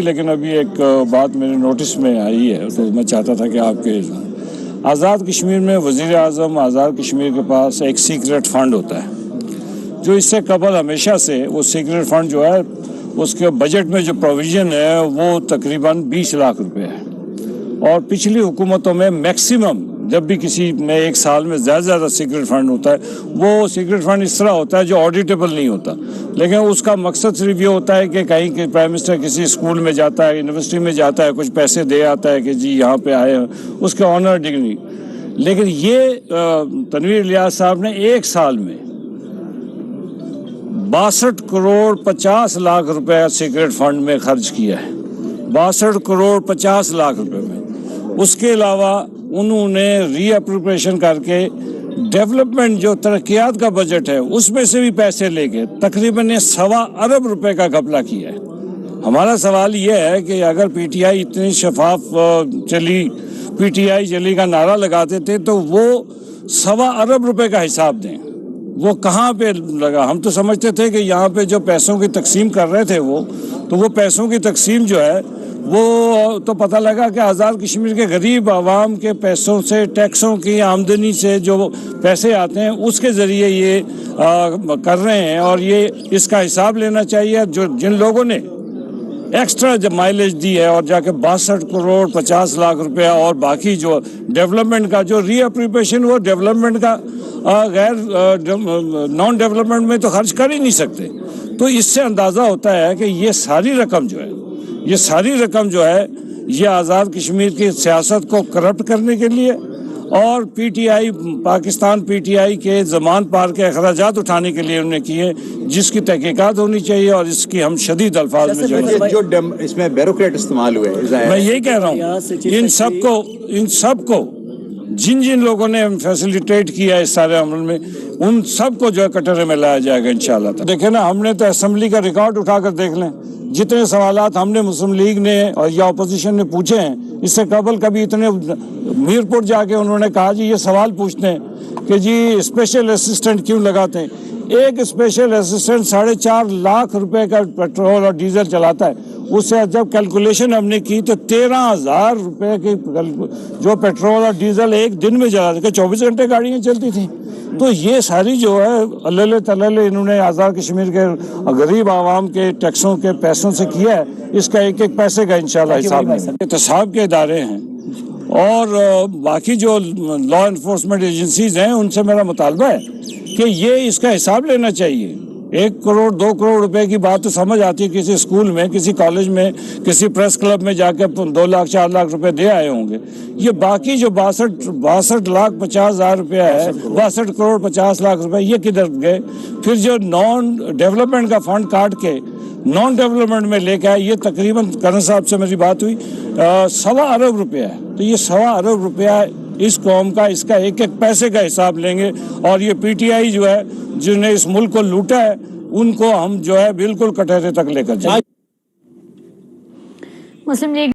لیکن ابھی ایک بات میرے نوٹس میں آئی ہے تو میں چاہتا تھا کہ آپ کے آزاد کشمیر میں وزیر اعظم آزاد کشمیر کے پاس ایک سیکرٹ فنڈ ہوتا ہے جو اس سے قبل ہمیشہ سے وہ سیکرٹ فنڈ جو ہے اس کے بجٹ میں جو پروویژن ہے وہ تقریباً 20 لاکھ روپے ہے، اور پچھلی حکومتوں میں میکسیمم جب بھی کسی میں ایک سال میں زیادہ زیادہ سیکرٹ فنڈ ہوتا ہے وہ سیکرٹ فنڈ اس طرح ہوتا ہے جو آڈیٹیبل نہیں ہوتا، لیکن اس کا مقصد صرف یہ ہوتا ہے کہ کہیں کہ پرائم منسٹر کسی اسکول میں جاتا ہے، یونیورسٹی میں جاتا ہے، کچھ پیسے دے آتا ہے کہ جی یہاں پہ آئے اس کے آنر ڈگری، لیکن یہ تنویر الیاس صاحب نے ایک سال میں 62 کروڑ 50 لاکھ روپے سیکرٹ فنڈ میں خرچ کیا ہے، 62 کروڑ 50 لاکھ روپے میں۔ اس کے علاوہ انہوں نے ری اپروپریشن کر کے ڈیولپمنٹ جو ترقیات کا بجٹ ہے اس میں سے بھی پیسے لے کے تقریباً 1.25 ارب روپے کا گھپلہ کیا ہے۔ ہمارا سوال یہ ہے کہ اگر پی ٹی آئی اتنی شفاف پی ٹی آئی چلی کا نعرہ لگاتے تھے تو وہ 1.25 ارب روپے کا حساب دیں، وہ کہاں پہ لگا؟ ہم تو سمجھتے تھے کہ یہاں پہ جو پیسوں کی تقسیم کر رہے تھے وہ پیسوں کی تقسیم جو ہے وہ تو پتہ لگا کہ آزاد کشمیر کے غریب عوام کے پیسوں سے، ٹیکسوں کی آمدنی سے جو پیسے آتے ہیں اس کے ذریعے یہ کر رہے ہیں، اور یہ اس کا حساب لینا چاہیے۔ جن لوگوں نے ایکسٹرا جب مائلیج دی ہے اور جا کے 62 کروڑ 50 لاکھ روپیہ اور باقی جو ڈیولپمنٹ کا جو ری اپروپریشن وہ ڈیولپمنٹ کا غیر نان ڈیولپمنٹ میں تو خرچ کر ہی نہیں سکتے، تو اس سے اندازہ ہوتا ہے کہ یہ ساری رقم جو ہے یہ آزاد کشمیر کی سیاست کو کرپٹ کرنے کے لیے اور P T I Pakistan P T I کے زمان پار کے اخراجات اٹھانے کے لیے انہوں نے کیے، جس کی تحقیقات ہونی چاہیے اور اس کی ہم شدید الفاظ میں جو اس میں بیوروکریٹ استعمال ہوئے، میں یہی کہہ رہا ہوں ان سب کو جن لوگوں نے فیسیلیٹیٹ کیا ہے اس سارے عمل میں ان سب کو جو ہے کٹہرے میں لایا جائے گا انشاءاللہ۔ دیکھیں نا، ہم نے تو اسمبلی کا ریکارڈ اٹھا کر دیکھ لیں، جتنے سوالات ہم نے مسلم لیگ نے اور یا اپوزیشن نے پوچھے ہیں اس سے قبل کبھی اتنے میرپور جا کے انہوں نے کہا جی یہ سوال پوچھتے ہیں کہ جی اسپیشل اسسٹنٹ کیوں لگاتے ہیں؟ ایک اسپیشل اسسٹنٹ 4.5 لاکھ روپے کا پیٹرول اور ڈیزل چلاتا ہے، اس سے جب کیلکولیشن ہم نے کی تو 13,000 روپے کی جو پیٹرول اور ڈیزل ایک دن میں جلاتے تھے، 24 گھنٹے گاڑیاں چلتی تھیں۔ تو یہ ساری جو ہے اللہ تعالی انہوں نے آزاد کشمیر کے غریب عوام کے ٹیکسوں کے پیسوں سے کیا ہے، اس کا ایک ایک پیسے کا انشاءاللہ حساب ہے۔ احتساب کے ادارے ہیں اور باقی جو لا انفورسمنٹ ایجنسیز ہیں ان سے میرا مطالبہ ہے کہ یہ اس کا حساب لینا چاہیے۔ 1 کروڑ 2 کروڑ روپے کی بات تو سمجھ آتی ہے، کسی اسکول میں، کسی کالج میں، کسی پریس کلب میں جا کے 2 لاکھ 4 لاکھ روپے دے آئے ہوں گے۔ یہ باقی جو 62 لاکھ 50 ہزار روپیہ ہے، 62 کروڑ 50 لاکھ روپے یہ کدھر گئے؟ پھر جو نان ڈیولپمنٹ کا فنڈ کاٹ کے نان ڈیولپمنٹ میں لے کے آئے، یہ تقریباً کرن صاحب سے میری بات ہوئی 1.25 ارب روپیہ ہے، تو یہ 1.25 ارب روپیہ اس قوم کا، اس کا ایک ایک پیسے کا حساب لیں گے، اور یہ پی ٹی آئی جو ہے جنہوں نے اس ملک کو لوٹا ہے ان کو ہم جو ہے بالکل کٹہرے تک لے کر جائیں۔ مسلم لیگ